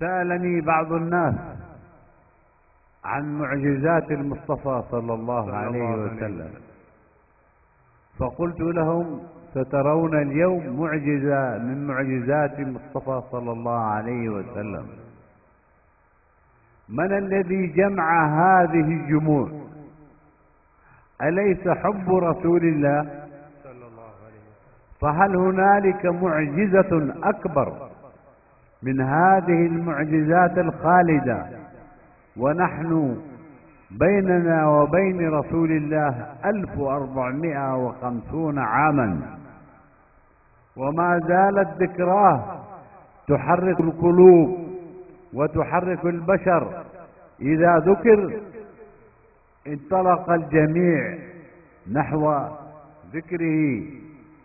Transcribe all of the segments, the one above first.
سألني بعض الناس عن معجزات المصطفى صلى الله عليه وسلم، فقلت لهم سترون اليوم معجزة من معجزات المصطفى صلى الله عليه وسلم. من الذي جمع هذه الجموع؟ أليس حب رسول الله؟ فهل هنالك معجزة أكبر من هذه المعجزات الخالدة ونحن بيننا وبين رسول الله 1450 عاما وما زالت ذكراه تحرك القلوب وتحرك البشر؟ إذا ذكر انطلق الجميع نحو ذكره.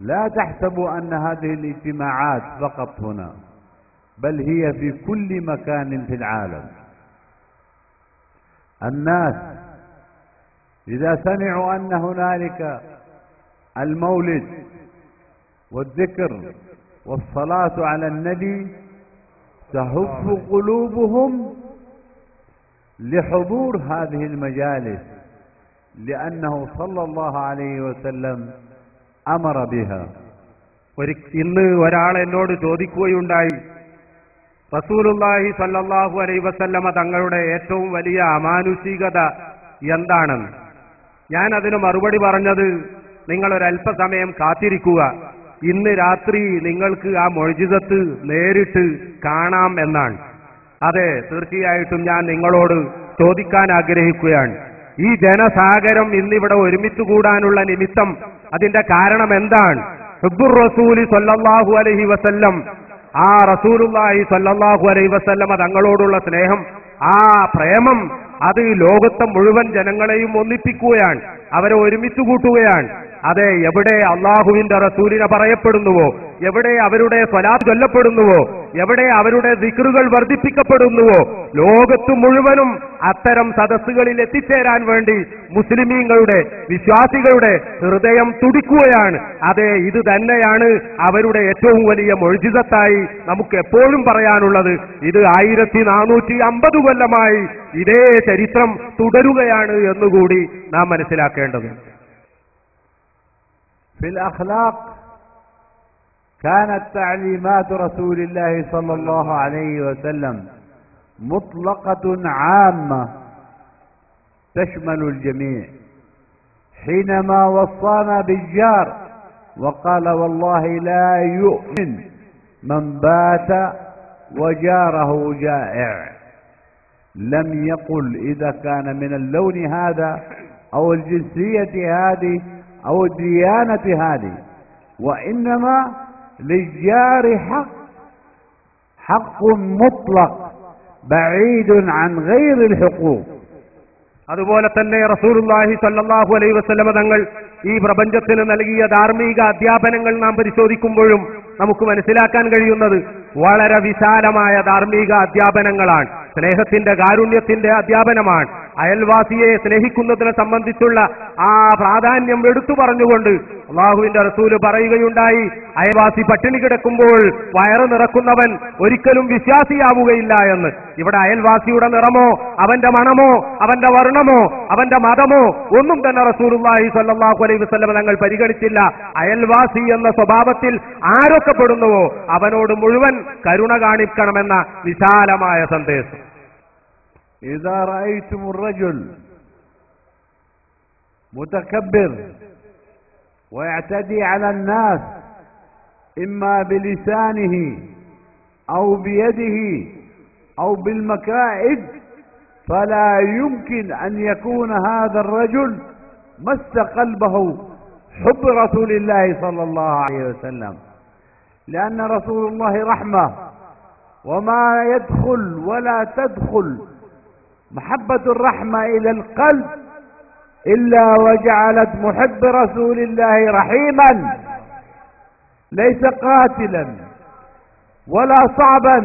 لا تحسبوا أن هذه الاجتماعات فقط هنا، بل هي في كل مكان في العالم. الناس إذا سمعوا أن هنالك المولد والذكر والصلاة على النبي تهف قلوبهم لحضور هذه المجالس، لأنه صلى الله عليه وسلم أمر بها. ഇന്ന് ഒരാൾ എന്നോട് ചോദിക്കുകയുണ്ടായി, റസൂലുള്ളാഹി സ്വല്ലല്ലാഹു അലൈഹി വസല്ലമ തങ്ങളുടെ ഏറ്റവും വലിയ അമാനുഷികത എന്താണെന്ന്. ഞാൻ അതിന് മറുപടി പറഞ്ഞത്, നിങ്ങളൊരല്പസമയം കാത്തിരിക്കുക, ഇന്ന് രാത്രി നിങ്ങൾക്ക് ആ മുഅ്ജിസത്ത് നേരിട്ട് കാണാം എന്നാണ്. അതെ, തീർച്ചയായിട്ടും ഞാൻ നിങ്ങളോട് ചോദിക്കാൻ ആഗ്രഹിക്കുകയാണ്, ഈ ജനസാഗരം ഇന്നിവിടെ ഒരുമിച്ച് കൂടാനുള്ള നിമിത്തം, അതിന്റെ കാരണം എന്താണ്? ഹുബ്ബുർ റസൂലി സ്വല്ലല്ലാഹു അലൈഹി വസല്ലം, ആ റസൂലുള്ളാഹി സ്വല്ലല്ലാഹു അലൈഹി വസല്ലമ തങ്ങളോടുള്ള സ്നേഹം, ആ പ്രേമം, അത് ലോകത്തെ മുഴുവൻ ജനങ്ങളെയും ഒന്നിപ്പിക്കുകയാണ്, അവരെ ഒരുമിച്ച് കൂട്ടുകയാണ്. അതെ, എവിടെ അള്ളാഹുവിന്റെ റസൂലിനെ പറയപ്പെടുന്നുവോ, എവിടെ അവരുടെ സ്വലാത്ത് ചൊല്ലപ്പെടുന്നുവോ, എവിടെ അവരുടെ ദിക്റുകൾ വർദ്ധിപ്പിക്കപ്പെടുന്നുവോ, ലോകത്ത് മുഴുവനും അത്തരം സദസ്സുകളിൽ എത്തിച്ചേരാൻ വേണ്ടി മുസ്ലിമീങ്ങളുടെ, വിശ്വാസികളുടെ ഹൃദയം തുടിക്കുകയാണ്. അതെ, ഇത് തന്നെയാണ് അവരുടെ ഏറ്റവും വലിയ മുഅ്ജിസത്തായി നമുക്ക് എപ്പോഴും പറയാനുള്ളത്. ഇത് 1450 കൊല്ലമായി ഇതേ ചരിത്രം തുടരുകയാണ് എന്നുകൂടി നാം മനസ്സിലാക്കേണ്ടതുണ്ട്. في الأخلاق كانت تعليمات رسول الله صلى الله عليه وسلم مطلقة عامة تشمل الجميع، حينما وصانا بالجار وقال والله لا يؤمن من بات وجاره جائع، لم يقل إذا كان من اللون هذا أو الجنسية هذه أو الديانة هذه، وإنما للجار حق مطلق بعيد عن غير الحقوق. അതുപോലെ തന്നെ റസൂലുള്ളാഹി സ്വല്ലല്ലാഹു അലൈഹി വസല്ലമ തങ്ങൾ ഈ പ്രപഞ്ചത്തിന് നൽകിയ ധാർമ്മിക അധ്യാപനങ്ങൾ നാം പരിശോധിക്കുമ്പോഴും നമുക്ക് മനസ്സിലാക്കാൻ കഴിയുന്നത് വളരെ വിശാലമായ ധാർമ്മിക അധ്യാപനങ്ങളാണ്. സ്നേഹത്തിന്റെ, കാരുണ്യത്തിന്റെ അധ്യാപനമാണ്. അയൽവാസിയെ സ്നേഹിക്കുന്നതിനെ സംബന്ധിച്ചുള്ള ആ പ്രാധാന്യം എടുത്തു പറഞ്ഞുകൊണ്ട് അള്ളാഹുവിന്റെ റസൂല് പറയുകയുണ്ടായി, അയൽവാസി പട്ടിണി കിടക്കുമ്പോൾ വയറ് നിറക്കുന്നവൻ ഒരിക്കലും വിശ്വാസിയാവുകയില്ല എന്ന്. ഇവിടെ അയൽവാസിയുടെ നിറമോ അവന്റെ മണമോ അവന്റെ വർണ്ണമോ അവന്റെ മതമോ ഒന്നും തന്നെ റസൂലുള്ളാഹി സ്വല്ലല്ലാഹു അലൈഹി വസല്ലം തങ്ങൾ പരിഗണിച്ചില്ല. അയൽവാസി എന്ന സ്വഭാവത്തിൽ ആരൊക്കെ പെടുന്നുവോ അവനോട് മുഴുവൻ കരുണ കാണിക്കണമെന്ന വിശാലമായ സന്ദേശം. إذا رأيتم الرجل متكبر ويعتدي على الناس إما بلسانه أو بيده أو بالمكائد، فلا يمكن أن يكون هذا الرجل مس قلبه حب رسول الله صلى الله عليه وسلم، لأن رسول الله رحمة، وما يدخل ولا تدخل محبة الرحمة إلى القلب إلا وجعلت محب رسول الله رحيما، ليس قاتلا ولا صعبا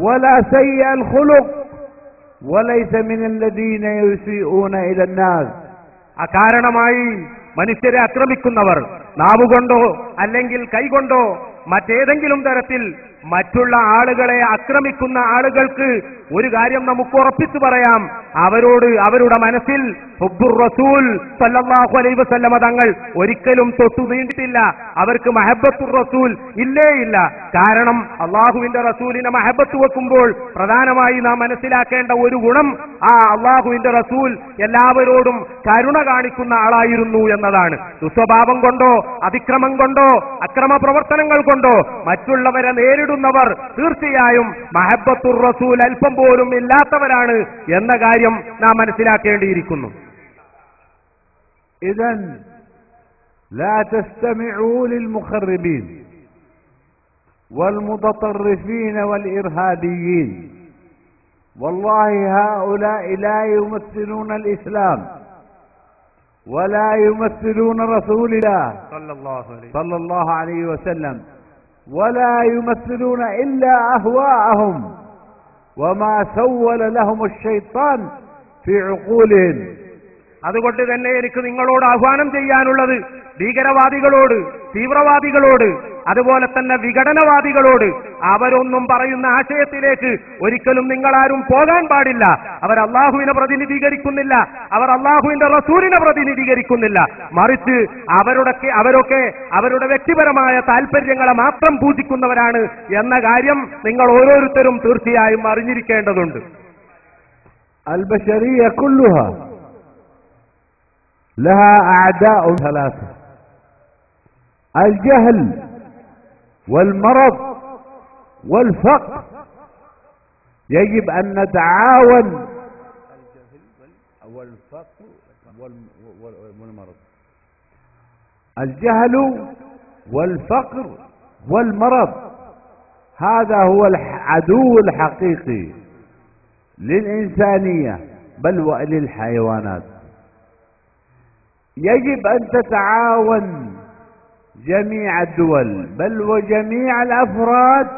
ولا سيء الخلق وليس من الذين يسيئون إلى الناس. അകാരണമായി മനുഷ്യരെ ആക്രമിക്കുന്നവർ നാവുകൊണ്ടോ അല്ലെങ്കിൽ കൈകൊണ്ടോ മറ്റേതെങ്കിലും തരത്തിൽ മറ്റുള്ള ആളുകളെ ആക്രമിക്കുന്ന ആളുകൾക്ക് ഒരു കാര്യം നമുക്ക് ഉറപ്പിച്ചു പറയാം, അവരോട് അവരുടെ മനസ്സിൽ ഹുബ്ബുർ റസൂൽ സല്ലല്ലാഹു അലൈഹി വസല്ലമ തങ്ങൾ ഒരിക്കലും തൊട്ടു നീണ്ടിട്ടില്ല. അവർക്ക് മഹബ്ബത്തുർ റസൂൽ ഇല്ലേ ഇല്ല. കാരണം അള്ളാഹുവിന്റെ റസൂലിനെ മഹബ്ബത്ത് വെക്കുമ്പോൾ പ്രധാനമായി നാം മനസ്സിലാക്കേണ്ട ഒരു ഗുണം, ആ അള്ളാഹുവിന്റെ റസൂൽ എല്ലാവരോടും കരുണ കാണിക്കുന്ന ആളായിരുന്നു എന്നതാണ്. ദുസ്വഭാവം കൊണ്ടോ അതിക്രമം കൊണ്ടോ അക്രമ പ്രവർത്തനങ്ങൾ കൊണ്ടോ മറ്റുള്ളവരെ നേരിടുന്നവർ തീർച്ചയായും മഹബ്ബത്തുർ റസൂൽ അല്പം പോലും ഇല്ലാത്തവരാണ് എന്ന കാര്യം നാം മനസ്സിലാക്കേണ്ടിയിരിക്കുന്നു. إذن لا تستمعوا للمخربين والمتطرفين والإرهابيين، والله هؤلاء لا يمثلون الإسلام ولا يمثلون رسول الله صلى الله عليه وسلم، ولا يمثلون إلا أهواءهم وما سول لهم الشيطان في عقولهم. അതുകൊണ്ട് തന്നെ എനിക്ക് നിങ്ങളോട് ആഹ്വാനം ചെയ്യാനുള്ളത് ഭീകരവാദികളോട്, തീവ്രവാദികളോട്, അതുപോലെ തന്നെ വിഘടനവാദികളോട്, അവരൊന്നും പറയുന്ന ആശയത്തിലേക്ക് ഒരിക്കലും നിങ്ങളാരും പോകാൻ പാടില്ല. അവർ അള്ളാഹുവിനെ പ്രതിനിധീകരിക്കുന്നില്ല, അവർ അള്ളാഹുവിന്റെ റസൂലിനെ പ്രതിനിധീകരിക്കുന്നില്ല. മറിച്ച് അവരൊക്കെ അവരുടെ വ്യക്തിപരമായ താല്പര്യങ്ങളെ മാത്രം പൂജിക്കുന്നവരാണ് എന്ന കാര്യം നിങ്ങൾ ഓരോരുത്തരും തീർച്ചയായും അറിഞ്ഞിരിക്കേണ്ടതുണ്ട്. البشرية كلها لها أعداء ثلاثة: الجهل والمرض والفقر. يجب أن نتعاون. والفقر والمرض، الجهل والفقر والمرض، هذا هو العدو الحقيقي للإنسانية بل وللحيوانات. يجب أن تتعاون جميع الدول بل وجميع الأفراد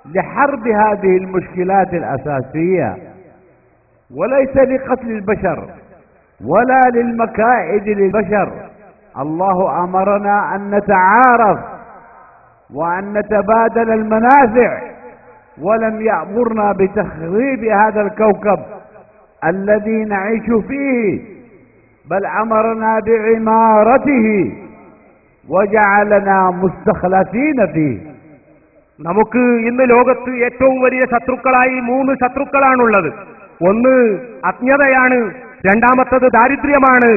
لحرب هذه المشكلات الأساسية، وليس لقتل البشر ولا للمكائد للبشر. الله أمرنا أن نتعارف وأن نتبادل المنافع، ولم يأمرنا بتخريب هذا الكوكب الذي نعيش فيه، بل أمرنا بعمارته وجعلنا مستخلفين فيه. നമുക്ക് ഇന്ന് ലോകത്ത് ഏറ്റവും വലിയ ശത്രുക്കളായി 3 ശത്രുക്കളാണുള്ളത്. ഒന്ന് അജ്ഞതയാണ്, രണ്ടാമത്തത് ദാരിദ്ര്യമാണ്,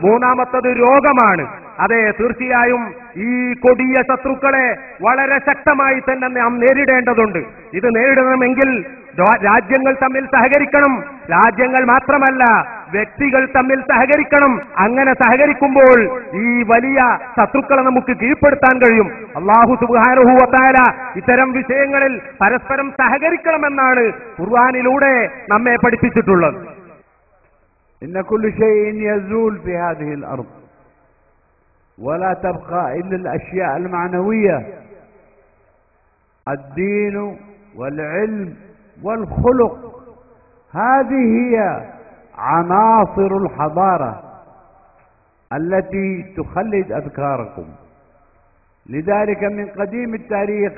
മൂന്നാമത്തത് രോഗമാണ്. അതെ, തീർച്ചയായും ഈ കൊടിയ ശത്രുക്കളെ വളരെ ശക്തമായി തന്നെ നാം നേരിടേണ്ടതുണ്ട്. ഇത് നേരിടണമെങ്കിൽ രാജ്യങ്ങൾ തമ്മിൽ സഹകരിക്കണം. രാജ്യങ്ങൾ മാത്രമല്ല, വ്യക്തികൾ തമ്മിൽ സഹകരിക്കണം. അങ്ങനെ സഹകരിക്കുമ്പോൾ ഈ വലിയ ശത്രുക്കളെ നമുക്ക് കീഴ്പ്പെടുത്താൻ കഴിയും. അല്ലാഹു സുബ്ഹാനഹു വ തആല ഇത്തരം വിഷയങ്ങളിൽ പരസ്പരം സഹകരിക്കണമെന്നാണ് ഖുർആനിലൂടെ നമ്മെ പഠിപ്പിച്ചിട്ടുള്ളത്. إن كل شيء يزول في هذه الأرض ولا تبقى إلا الأشياء المعنوية: الدين والعلم والخلق. هذه هي عناصر الحضارة التي تخلد أذكاركم. لذلك من قديم التاريخ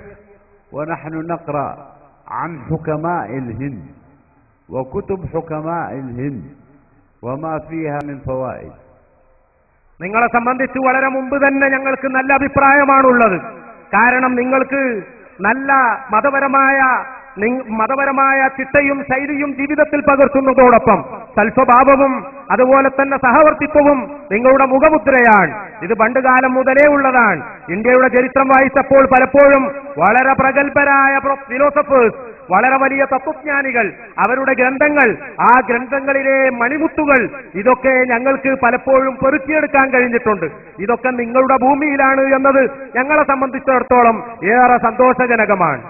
ونحن نقرأ عن حكماء الهند وكتب حكماء الهند وما فيها من فوائد. നിങ്ങളെ സംബന്ധിച്ച് വളരെ മുമ്പ് തന്നെ ഞങ്ങൾക്ക് നല്ല അഭിപ്രായമാണുള്ളത്. കാരണം നിങ്ങൾക്ക് നല്ല മതപരമായ ചിട്ടയും ശൈലിയും ജീവിതത്തിൽ പകർത്തുന്നതോടൊപ്പം സൽസ്വഭാവവും അതുപോലെ തന്നെ സഹവർത്തിത്വവും നിങ്ങളുടെ മുഖമുദ്രയാണ്. ഇത് പണ്ടുകാലം മുതലേ ഉള്ളതാണ്. ഇന്ത്യയുടെ ചരിത്രം വായിച്ചപ്പോൾ പലപ്പോഴും വളരെ പ്രഗത്ഭരായ ഫിലോസഫേഴ്സ്, വളരെ വലിയ തത്വജ്ഞാനികൾ, അവരുടെ ഗ്രന്ഥങ്ങൾ, ആ ഗ്രന്ഥങ്ങളിലെ മണിമുത്തുകൾ, ഇതൊക്കെ ഞങ്ങൾക്ക് പലപ്പോഴും പെറുക്കിയെടുക്കാൻ കഴിഞ്ഞിട്ടുണ്ട്. ഇതൊക്കെ നിങ്ങളുടെ ഭൂമിയിലാണ് എന്നത് ഞങ്ങളെ സംബന്ധിച്ചിടത്തോളം ഏറെ സന്തോഷജനകമാണ്.